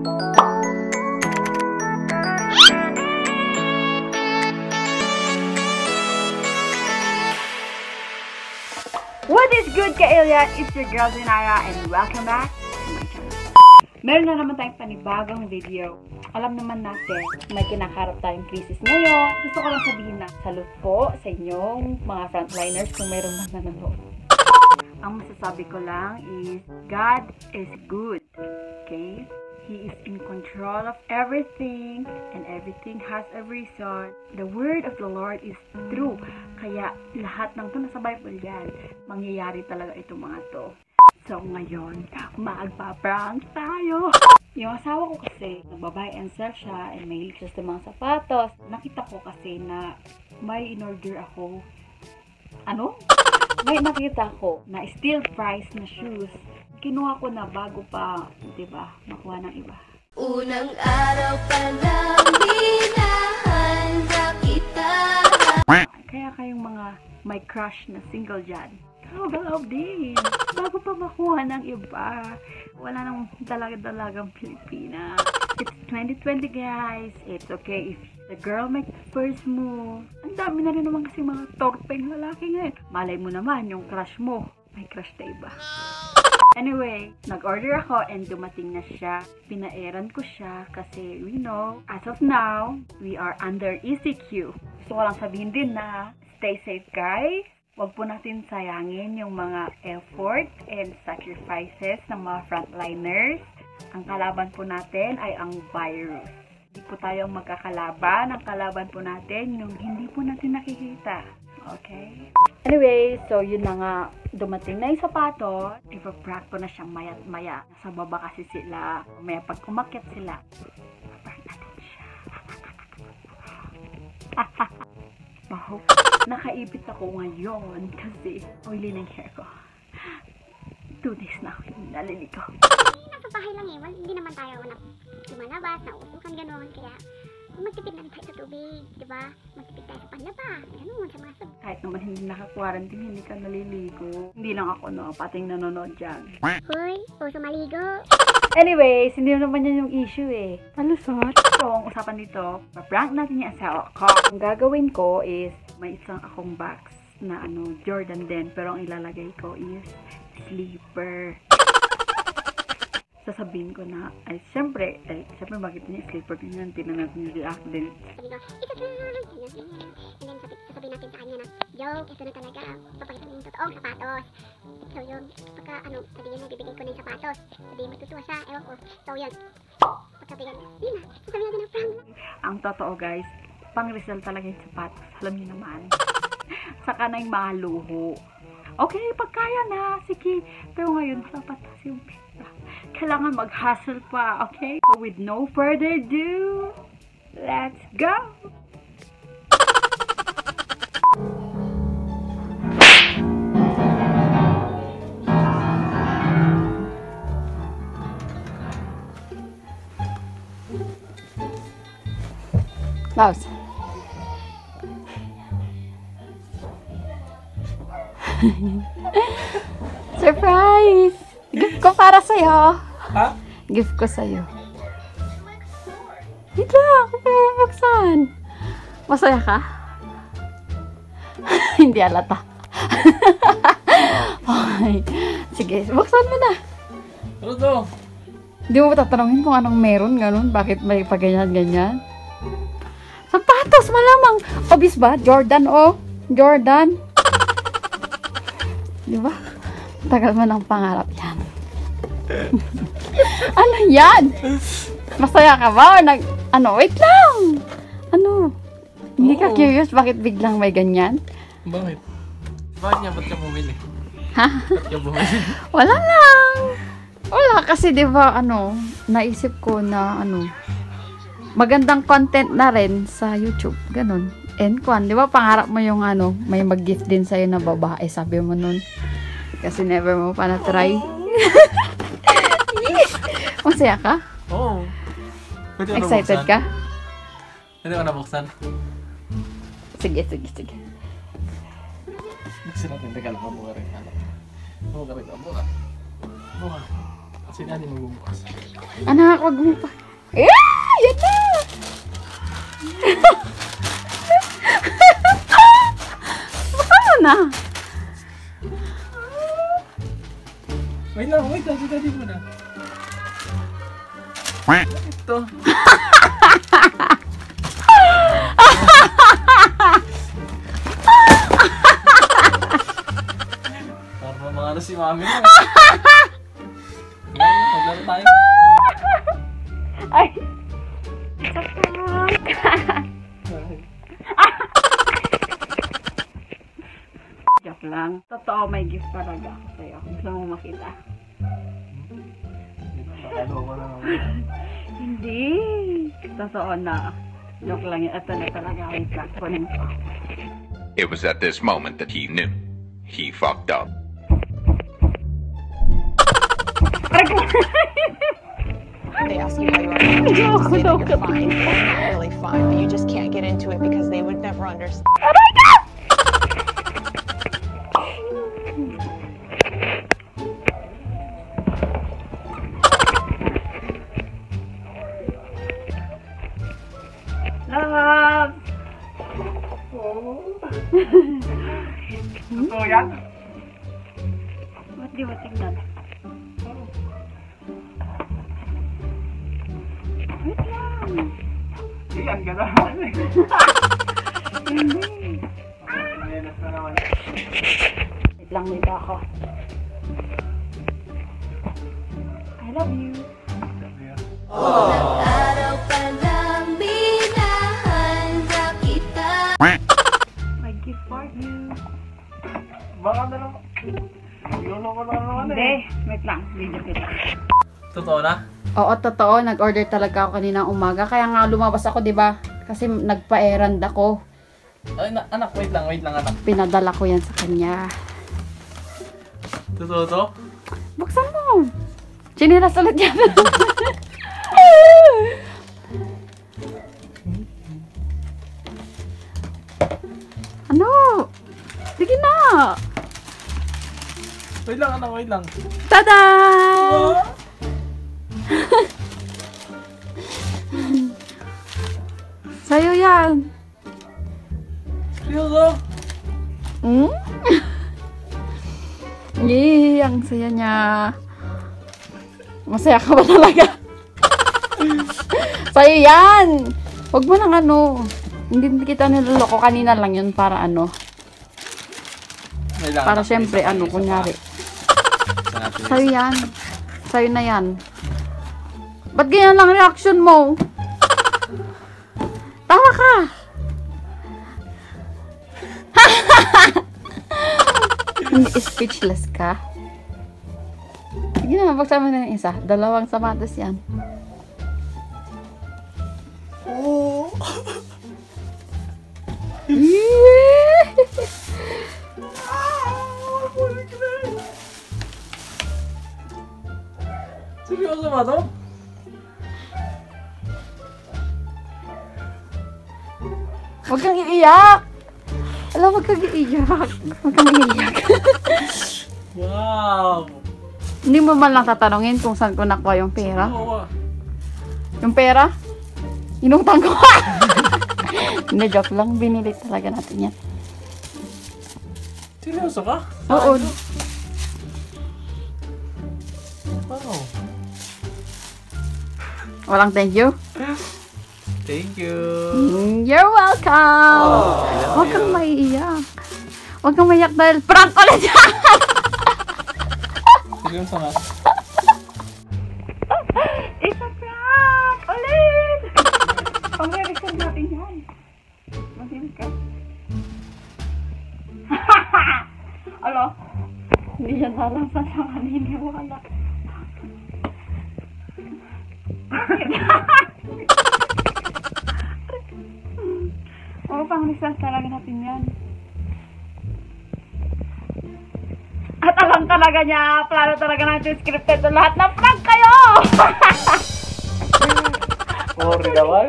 What is good, ka-Ilya? It's your girl, Zinara, and welcome back to my channel. Meron na naman tayong panibagong video. Alam naman natin, may kinakarap tayong crisis ngayon. Gusto ko lang sabihin na salute po sa inyong mga frontliners kung mayroon man nanonood. Ang masasabi ko lang is, God is good. Okay? He is in control of everything, and everything has a reason. The word of the Lord is true. Kaya lahat ng ito nasa Bible yan. Mangyayari talaga itong mga to. So ngayon, magpa-prank tayo. Yung asawa ko kasi, nagbabuy and sell siya, and may siya sa mga sapatos. Nakita ko kasi na may in-order ako. Ano? May nakita ko na steel price na shoes. Kinuha ko na bago pa, diba, makuha ng iba. Unang araw pa lang hinahanda kita. Kaya kayong mga may crush na single dyan, galaw din. Bago pa makuha ng iba. Wala nang dalagang Pilipina. It's 2020 guys. It's okay if the girl makes the first move. Ang dami na rin naman kasi mga torpeng lalaki ngayon. Malay mo naman yung crush mo. May crush na iba. Anyway, nag-order ako and dumating na siya. Pinaeran ko siya kasi we know, as of now, we are under ECQ. Gusto ko lang sabihin din na stay safe guys. Huwag po natin sayangin yung mga effort and sacrifices ng mga frontliners. Ang kalaban po natin ay ang virus. Hindi po tayo magkakalaban. Ang kalaban po natin yung hindi po natin nakikita. Okay? Anyway, so yun na nga. Dumating na yung sapato. Ipaprank ko na siyang maya-maya. Nasa baba kasi sila. Maya pag umakyat sila, ipaprank natin siya. Baho. Nakaipit ako ngayon kasi oily ng hair ko. 2 days na ako naliligo. Nasa bahay lang eh. Hindi naman tayo lumalabas, nauusukan, gano'n. Kaya magtipid na rin tayo sa tubig, di ba? Magtipid tayo sa panlaba, gano'n, sa mga sabon. Kahit naman hindi naka-quarantine, hindi ka naliligo. Hindi lang ako, no? Pating nanonood dyan. Hoy, puso maligo. Anyways, hindi naman yan yung issue eh. Palusot. So, ang usapan dito, pa-prank natin yung asawa ko. Ang gagawin ko is, may isang akong box na Jordan din. Pero ang ilalagay ko is sleeper. Sasabihin ko na, ay, syempre bakit niya sleeper ganyan, tinan natin yung react din. Sabi ko, ito na, ganyan. And then sasabihin natin sa kanya na, joke, ito na talaga, papakita mo yung totoong sapatos. So yun, pagka, sabihin na, bibigay ko na yung sapatos. Sabihin, matutuwa siya, ewan ko. So yun, pagkabigan, hindi na, sasabihin natin ng prank. Ang totoo guys, pang-resell talaga yung sapatos. Alam niyo naman. Saka na yung maluho. Okay, pagkaya na, sige. Pero ngayon, sapatos yung pera. Kailangan mag-hustle pa, okay? So with no further ado, let's go! Mouse. Surprise! Gift ko para sa'yo. Ha? Gift ko sa'yo. Wait lang, ako bubuksan. Masaya ka? Hindi alata. Okay. Sige, buksan mo na. Ano to? Hindi mo tatanungin kung anong meron, ganun. Bakit may paganyan-ganyan? Sapatos, malamang. Obvious ba? Jordan, oh. Jordan. Di ba? Tagal mo ng pangarap yan. Ano yan? Masaya ka ba? Wait lang. Hindi ka curious bakit biglang may ganyan? Bakit? Bakit nga? Ba't ka bumili? Ha? Ba't ka bumili? Wala lang. Wala kasi diba naisip ko na magandang content na rin sa YouTube. Ganun. And diba pangarap mo yung may mag-gift din sa'yo na babae, sabi mo nun. Kasi never mo pa na-try. Masaya ka? Oo. Excited ka? Pwede ko nabuksan? Sige. Buksan natin. Teka lang, mabuka rin. Mabuka rin. Mabuka. Kasi natin magbubukas. Anak, wag mo pa. Eh! Yan na! Baka na. Wait lang. Si daddy mo na. Ito. Parang mga ano si mami mo. Maglaro tayo. Ay! It's a prank! Joke lang. Totoo, may gift talaga ako sa'yo. Gusto mo makita? Hindi. Totoo na. Joke lang yun. Ito na talaga. Wait lang. Kunin ko. It was at this moment that he knew he fucked up. They ask you how you are, you have to say that you're fine. You're not really fine, but you just can't get into it because they would never understand. Love! Totoo yan? Ba't di mo tingnan? Wait lang. Iyan ka na. Hindi. Menas na naman. Wait lang, wait ako. I love you. Araw pa lang minahanda kita. My gift for you. Baka na naman. Lolo ko na naman Hindi. Wait lang. Video kita. Totoo na? Oo, totoo. Nag-order talaga ako kaninang umaga. Kaya nga lumabas ako, di ba? Kasi nagpa-errand ako. Ay, anak, wait lang anak. Pinadala ko yan sa kanya. Totoo to? Buksan mo. Chinilas ulit yan. Ano? Sige na. Wait lang anak, wait lang. Tada! Sa'yo yan. Seryoso? Hmm? Yee, ang saya niya. Masaya ka ba talaga? Sa'yo yan! Huwag mo nang ano. Hindi kita niloloko. Kanina lang yun para ano. Wait lang, Para anak, syempre wait lang, ano, isa kunyari. pa. Isa natin, Sa'yo isa. yan. Sa'yo na yan. Ba't ganyan lang reaction mo? Tawa ka! Hindi speechless ka? Sige na, pagsama na yung isa. Dalawang sapatos yan. Oo. Seryoso ba to? Huwag kang iiyak! Alam, huwag kang iiyak. Huwag kang iiyak. Wow! Hindi mo man lang tatanungin kung saan ko nakuha yung pera. Oo. Yung pera? Inutang ko. Hindi, joke lang. Binili talaga natin yan. Seryoso ka? Oo. Wow. Walang thank you. Thank you. You're welcome. Huwag kang maiiyak. Huwag kang maiyak dahil prank ulit yan. Seryoso nga. It's a prank ulit. Pag-record natin yan. Mag-record ka. Alo? Hindi siya nalasan sa kanina. Wala. Oo, pang-research talaga natin yan. At alam talaga niya, plano talaga natin scripted na lahat ng prank kayo! Sorry naman.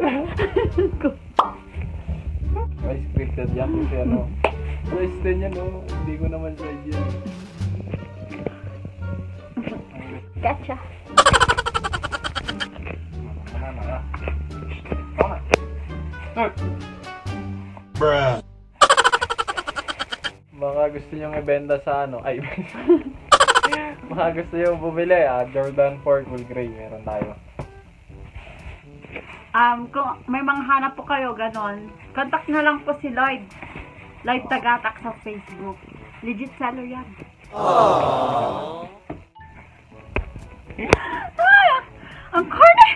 May scripted yan kasi ano. Voice din yan oh. Hindi ko naman sa yan. Gotcha. Baka gusto nyong ibenta sa ano, ay, baka gusto nyong bumili, Jordan 4 Cool Gray, meron tayo. Kung may mga hanap po kayo, ganon, contact na lang po si Lloyd. Lloyd Tagatak sa Facebook. Legit seller yan. Ang corny!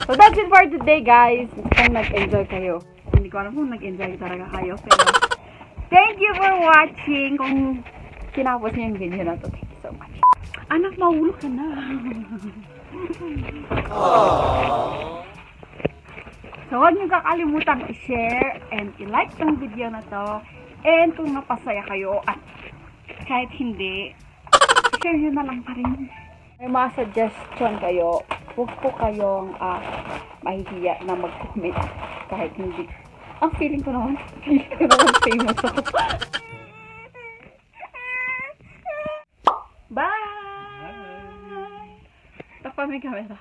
So that's it for today, guys. Kung nag-enjoy kayo. Hindi ko alam kung nag-enjoy talaga kayo. Pero thank you for watching. Kung kinapos niyo yung video na to, thank you so much. Anak, mahulog ka na. So huwag niyo kakalimutan i-share and i-like tong video na to. And kung napasaya kayo at kahit hindi, share nyo na lang pa rin. May mga suggestion kayo, huwag po kayong mahihiya na mag-comment kahit hindi. Ang feeling ko naman famous ako. Bye! Tapos may camera.